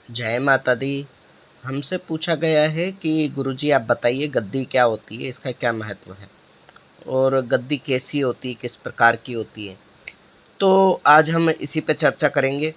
जय माता दी। हमसे पूछा गया है कि गुरुजी आप बताइए गद्दी क्या होती है, इसका क्या महत्व है और गद्दी कैसी होती है, किस प्रकार की होती है। तो आज हम इसी पे चर्चा करेंगे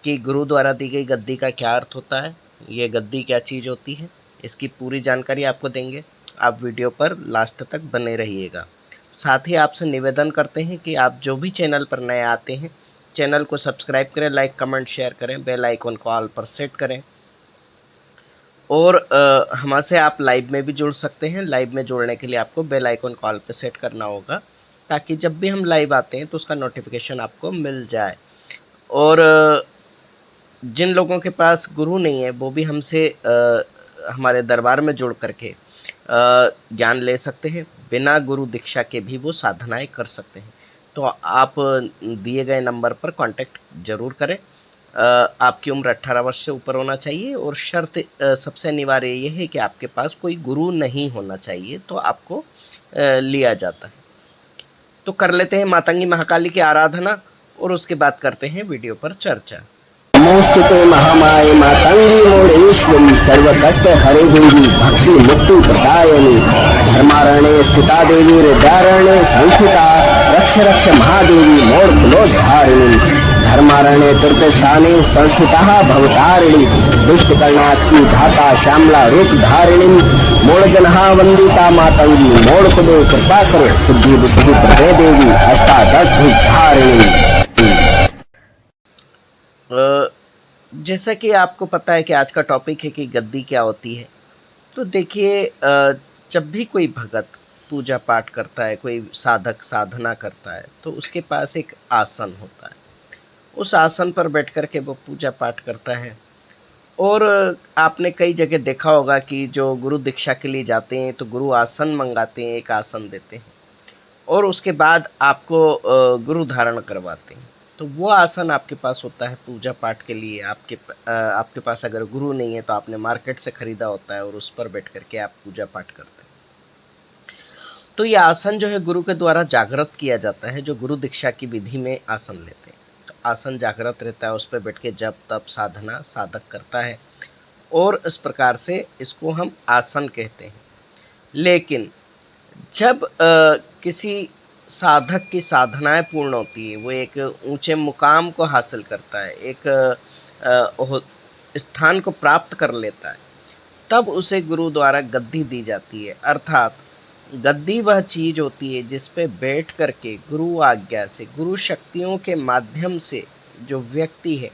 कि गुरु द्वारा दी गई गद्दी का क्या अर्थ होता है, ये गद्दी क्या चीज़ होती है, इसकी पूरी जानकारी आपको देंगे। आप वीडियो पर लास्ट तक बने रहिएगा। साथ ही आपसे निवेदन करते हैं कि आप जो भी चैनल पर नए आते हैं, चैनल को सब्सक्राइब करें, लाइक कमेंट शेयर करें, बेल आइकन को ऑल पर सेट करें और हमसे आप लाइव में भी जुड़ सकते हैं। लाइव में जुड़ने के लिए आपको बेल आइकन कॉल पे सेट करना होगा ताकि जब भी हम लाइव आते हैं तो उसका नोटिफिकेशन आपको मिल जाए। और जिन लोगों के पास गुरु नहीं है वो भी हमसे हमारे दरबार में जुड़ करके ज्ञान ले सकते हैं। बिना गुरु दीक्षा के भी वो साधनाएं कर सकते हैं। तो आप दिए गए नंबर पर कांटेक्ट ज़रूर करें। आपकी उम्र 18 वर्ष से ऊपर होना चाहिए और शर्त सबसे अनिवार्य ये है कि आपके पास कोई गुरु नहीं होना चाहिए तो आपको लिया जाता है। तो कर लेते हैं मातंगी महाकाली की आराधना और उसके बाद करते हैं वीडियो पर चर्चा। नमोस्तुते महामाये मातंगी मोड़ेश्वरी सर्व कष्ट हरे देवी भक्ति मुक्ति प्रदायिनी धर्मारण्ये स्थिता देवी हृदयारण्ये संस्थिता रक्ष रक्ष महादेवी मोड़ कुलोद्धारिणी धर्मारण्ये तीर्थस्थाने संस्थिता भवतारिणी दुष्ट कर्णात्मी धाता श्यामला रूप धारिणी मोड़ जनहा वंदिता मातंगी मोड़ कुदे कृपा करे सिद्धि बुद्धि प्रदे देवी अष्टादश धारिणी। जैसा कि आपको पता है कि आज का टॉपिक है कि गद्दी क्या होती है। तो देखिए, जब भी कोई भगत पूजा पाठ करता है, कोई साधक साधना करता है, तो उसके पास एक आसन होता है। उस आसन पर बैठ कर के वो पूजा पाठ करता है। और आपने कई जगह देखा होगा कि जो गुरु दीक्षा के लिए जाते हैं तो गुरु आसन मंगाते हैं, एक आसन देते हैं और उसके बाद आपको गुरु धारण करवाते हैं। तो वो आसन आपके पास होता है पूजा पाठ के लिए। आपके पास अगर गुरु नहीं है तो आपने मार्केट से ख़रीदा होता है और उस पर बैठ कर के आप पूजा पाठ करते हैं। तो ये आसन जो है गुरु के द्वारा जागृत किया जाता है। जो गुरु दीक्षा की विधि में आसन लेते हैं तो आसन जागृत रहता है, उस पर बैठ के जप तप साधना साधक करता है और इस प्रकार से इसको हम आसन कहते हैं। लेकिन जब किसी साधक की साधनाएं पूर्ण होती है, वो एक ऊंचे मुकाम को हासिल करता है, एक स्थान को प्राप्त कर लेता है, तब उसे गुरु द्वारा गद्दी दी जाती है। अर्थात गद्दी वह चीज़ होती है जिस पे बैठ करके गुरु आज्ञा से, गुरु शक्तियों के माध्यम से जो व्यक्ति है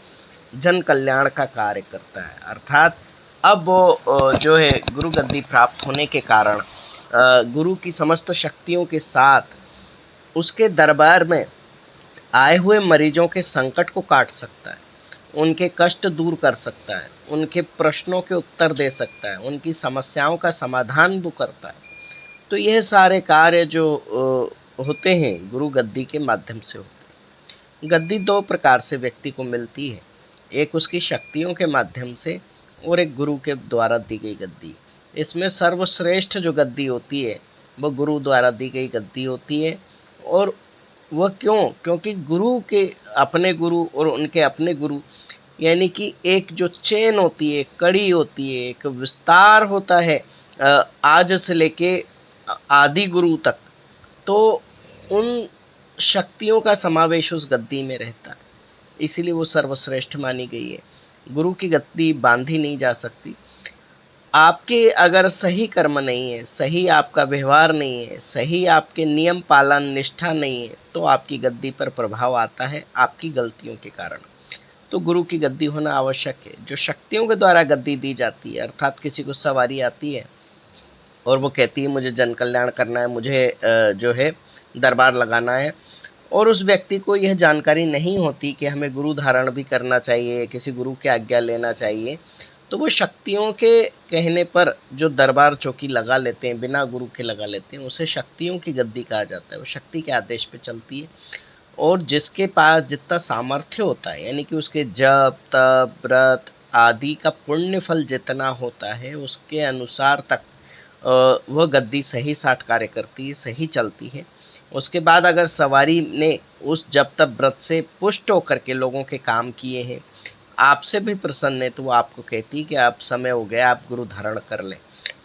जन कल्याण का कार्य करता है। अर्थात अब वो जो है गुरु गद्दी प्राप्त होने के कारण गुरु की समस्त शक्तियों के साथ उसके दरबार में आए हुए मरीजों के संकट को काट सकता है, उनके कष्ट दूर कर सकता है, उनके प्रश्नों के उत्तर दे सकता है, उनकी समस्याओं का समाधान वो करता है। तो यह सारे कार्य जो होते हैं गुरु गद्दी के माध्यम से होते हैं। गद्दी दो प्रकार से व्यक्ति को मिलती है, एक उसकी शक्तियों के माध्यम से और एक गुरु के द्वारा दी गई गद्दी। इसमें सर्वश्रेष्ठ जो गद्दी होती है वह गुरु द्वारा दी गई गद्दी होती है। और वह क्यों? क्योंकि गुरु के अपने गुरु और उनके अपने गुरु, यानी कि एक जो चेन होती है, कड़ी होती है, एक विस्तार होता है आज से लेके आदि गुरु तक। तो उन शक्तियों का समावेश उस गद्दी में रहता है, इसीलिए वो सर्वश्रेष्ठ मानी गई है। गुरु की गद्दी बांधी नहीं जा सकती। आपके अगर सही कर्म नहीं है, सही आपका व्यवहार नहीं है, सही आपके नियम पालन निष्ठा नहीं है, तो आपकी गद्दी पर प्रभाव आता है आपकी गलतियों के कारण। तो गुरु की गद्दी होना आवश्यक है। जो शक्तियों के द्वारा गद्दी दी जाती है, अर्थात किसी को सवारी आती है और वो कहती है मुझे जन कल्याण करना है, मुझे जो है दरबार लगाना है, और उस व्यक्ति को यह जानकारी नहीं होती कि हमें गुरु धारण भी करना चाहिए, किसी गुरु की आज्ञा लेना चाहिए, तो वो शक्तियों के कहने पर जो दरबार चौकी लगा लेते हैं, बिना गुरु के लगा लेते हैं, उसे शक्तियों की गद्दी कहा जाता है। वो शक्ति के आदेश पे चलती है और जिसके पास जितना सामर्थ्य होता है, यानी कि उसके जप तप व्रत आदि का पुण्य फल जितना होता है, उसके अनुसार तक वह गद्दी सही साठ कार्य करती है, सही चलती है। उसके बाद अगर सवारी ने उस जप तप व्रत से पुष्ट होकर के लोगों के काम किए हैं, आपसे भी प्रसन्न है तो वो आपको कहती है कि अब समय हो गया, आप गुरु धारण कर लें।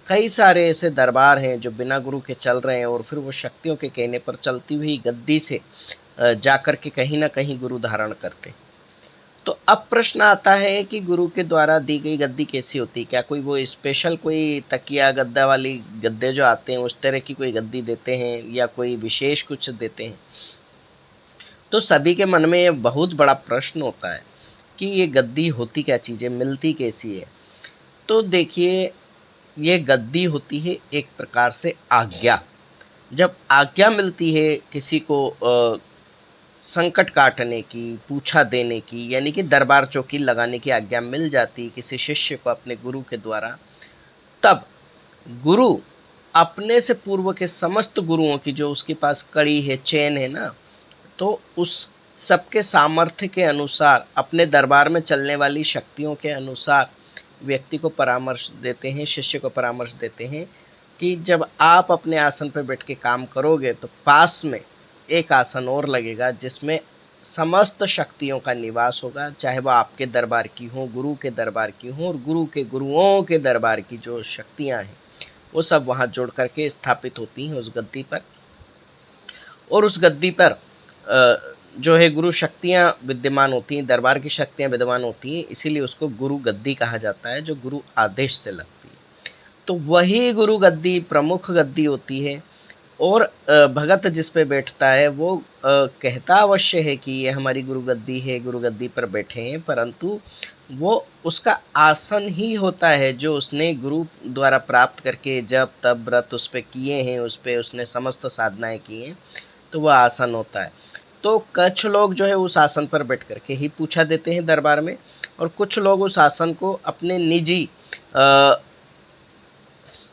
कई सारे ऐसे दरबार हैं जो बिना गुरु के चल रहे हैं और फिर वो शक्तियों के कहने पर चलती हुई गद्दी से जाकर के कहीं ना कहीं गुरु धारण करते हैं। तो अब प्रश्न आता है कि गुरु के द्वारा दी गई गद्दी कैसी होती है? क्या कोई वो स्पेशल कोई तकिया गद्दा वाली गद्दे जो आते हैं उस तरह की कोई गद्दी देते हैं या कोई विशेष कुछ देते हैं? तो सभी के मन में ये बहुत बड़ा प्रश्न होता है कि ये गद्दी होती क्या चीज़ है, मिलती कैसी है? तो देखिए, ये गद्दी होती है एक प्रकार से आज्ञा। जब आज्ञा मिलती है किसी को संकट काटने की, पूछा देने की, यानी कि दरबार चौकी लगाने की आज्ञा मिल जाती किसी शिष्य को अपने गुरु के द्वारा, तब गुरु अपने से पूर्व के समस्त गुरुओं की जो उसके पास कड़ी है, चेन है ना, तो उस सबके सामर्थ्य के अनुसार, अपने दरबार में चलने वाली शक्तियों के अनुसार व्यक्ति को परामर्श देते हैं, शिष्य को परामर्श देते हैं कि जब आप अपने आसन पर बैठ के काम करोगे तो पास में एक आसन और लगेगा जिसमें समस्त शक्तियों का निवास होगा, चाहे वह आपके दरबार की हो, गुरु के दरबार की हो, और गुरु के गुरुओं के दरबार की जो शक्तियां हैं वो सब वहां जोड़ करके स्थापित होती हैं उस गद्दी पर। और उस गद्दी पर जो है गुरु शक्तियां विद्यमान होती हैं, दरबार की शक्तियां विद्यमान होती हैं, इसीलिए उसको गुरु गद्दी कहा जाता है, जो गुरु आदेश से लगती है। तो वही गुरु गद्दी प्रमुख गद्दी होती है और भगत जिस पे बैठता है वो कहता अवश्य है कि ये हमारी गुरु गद्दी है, गुरु गद्दी पर बैठे हैं, परंतु वो उसका आसन ही होता है जो उसने गुरु द्वारा प्राप्त करके जब तब व्रत उस पर किए हैं, उस पर उसने समस्त साधनाएं की हैं, तो वह आसन होता है। तो कुछ लोग जो है उस आसन पर बैठ करके ही पूछा देते हैं दरबार में, और कुछ लोग उस आसन को अपने निजी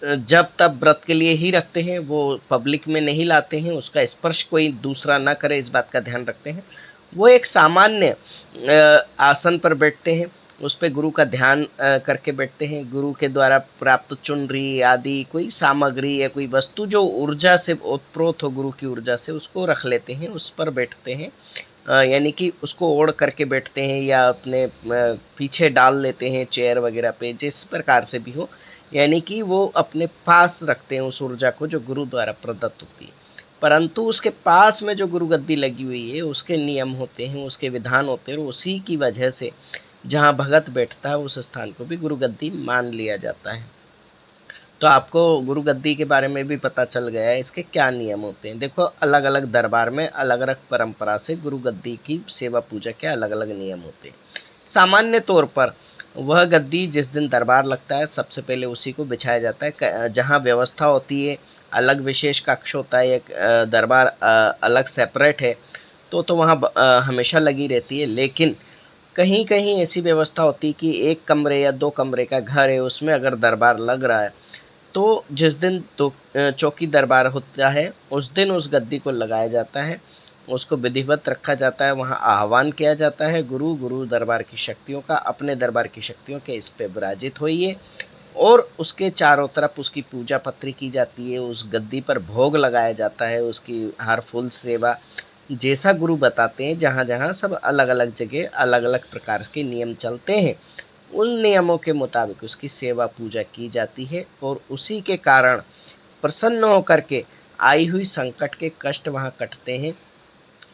जब तब व्रत के लिए ही रखते हैं, वो पब्लिक में नहीं लाते हैं, उसका स्पर्श कोई दूसरा ना करे इस बात का ध्यान रखते हैं। वो एक सामान्य आसन पर बैठते हैं, उस पर गुरु का ध्यान करके बैठते हैं, गुरु के द्वारा प्राप्त चुनरी आदि कोई सामग्री या कोई वस्तु जो ऊर्जा से ओतप्रोत हो, गुरु की ऊर्जा से, उसको रख लेते हैं, उस पर बैठते हैं, यानी कि उसको ओढ़ करके बैठते हैं या अपने पीछे डाल लेते हैं चेयर वगैरह पे, जिस प्रकार से भी हो, यानी कि वो अपने पास रखते हैं उस ऊर्जा को जो गुरु द्वारा प्रदत्त होती है। परंतु उसके पास में जो गुरु गद्दी लगी हुई है उसके नियम होते हैं, उसके विधान होते हैं, और उसी की वजह से जहाँ भगत बैठता है उस स्थान को भी गुरु गद्दी मान लिया जाता है। तो आपको गुरु गद्दी के बारे में भी पता चल गया है, इसके क्या नियम होते हैं। देखो, अलग अलग दरबार में अलग अलग परंपरा से गुरु गद्दी की सेवा पूजा के अलग अलग नियम होते हैं। सामान्य तौर पर वह गद्दी जिस दिन दरबार लगता है सबसे पहले उसी को बिछाया जाता है। जहाँ व्यवस्था होती है, अलग विशेष कक्ष होता है, एक दरबार अलग सेपरेट है, तो वहाँ हमेशा लगी रहती है। लेकिन कहीं कहीं ऐसी व्यवस्था होती है कि एक कमरे या 2 कमरे का घर है, उसमें अगर दरबार लग रहा है तो जिस दिन तो चौकी दरबार होता है उस दिन उस गद्दी को लगाया जाता है, उसको विधिवत रखा जाता है, वहाँ आह्वान किया जाता है, गुरु दरबार की शक्तियों का, अपने दरबार की शक्तियों के इस पे विराजित होइए, और उसके चारों तरफ उसकी पूजा पत्री की जाती है, उस गद्दी पर भोग लगाया जाता है, उसकी हर फूल सेवा जैसा गुरु बताते हैं, जहाँ जहाँ सब अलग अलग जगह अलग अलग प्रकार के नियम चलते हैं, उन नियमों के मुताबिक उसकी सेवा पूजा की जाती है, और उसी के कारण प्रसन्न होकर के आई हुई संकट के कष्ट वहाँ कटते हैं।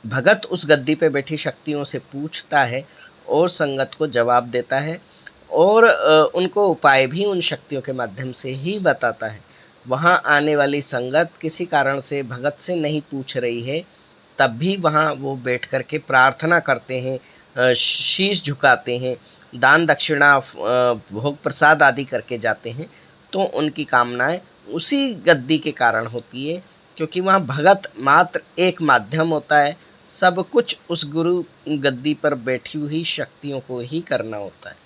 भगत उस गद्दी पे बैठी शक्तियों से पूछता है और संगत को जवाब देता है, और उनको उपाय भी उन शक्तियों के माध्यम से ही बताता है। वहाँ आने वाली संगत किसी कारण से भगत से नहीं पूछ रही है, तब भी वहाँ वो बैठ कर के प्रार्थना करते हैं, शीश झुकाते हैं, दान दक्षिणा भोग प्रसाद आदि करके जाते हैं, तो उनकी कामनाएं उसी गद्दी के कारण होती है, क्योंकि वहाँ भगत मात्र एक माध्यम होता है, सब कुछ उस गुरु गद्दी पर बैठी हुई शक्तियों को ही करना होता है।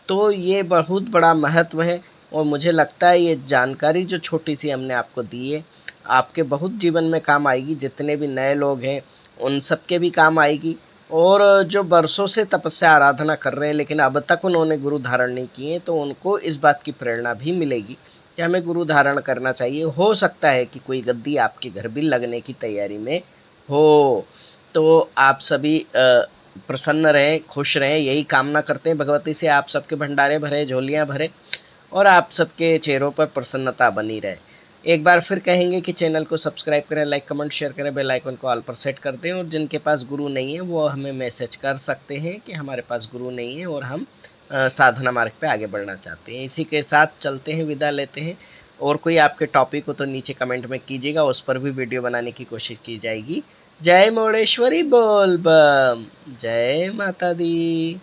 तो ये बहुत बड़ा महत्व है, और मुझे लगता है ये जानकारी जो छोटी सी हमने आपको दी है आपके बहुत जीवन में काम आएगी। जितने भी नए लोग हैं उन सब के भी काम आएगी, और जो बरसों से तपस्या आराधना कर रहे हैं लेकिन अब तक उन्होंने गुरु धारण नहीं किए, तो उनको इस बात की प्रेरणा भी मिलेगी कि हमें गुरु धारण करना चाहिए। हो सकता है कि कोई गद्दी आपके घर भी लगने की तैयारी में हो। तो आप सभी प्रसन्न रहें, खुश रहें, यही कामना करते हैं भगवती से। आप सबके भंडारे भरे, झोलियाँ भरे और आप सबके चेहरों पर प्रसन्नता बनी रहे। एक बार फिर कहेंगे कि चैनल को सब्सक्राइब करें, लाइक कमेंट शेयर करें, बेल आइकन को ऑल पर सेट कर दें। और जिनके पास गुरु नहीं है वो हमें मैसेज कर सकते हैं कि हमारे पास गुरु नहीं है और हम साधना मार्ग पे आगे बढ़ना चाहते हैं। इसी के साथ चलते हैं, विदा लेते हैं। और कोई आपके टॉपिक हो तो नीचे कमेंट में कीजिएगा, उस पर भी वीडियो बनाने की कोशिश की जाएगी। जय मोड़ेश्वरी बोल बम, जय माता दी।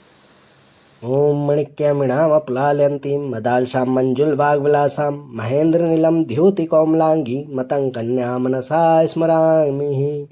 ॐ मणिक्यमिणामप्लाल्यन्तीं मदालसां मञ्जुलभागविलासां महेन्द्रनीलं द्योतिकौमलाङ्गी मतङ्कन्या मनसा स्मरामि।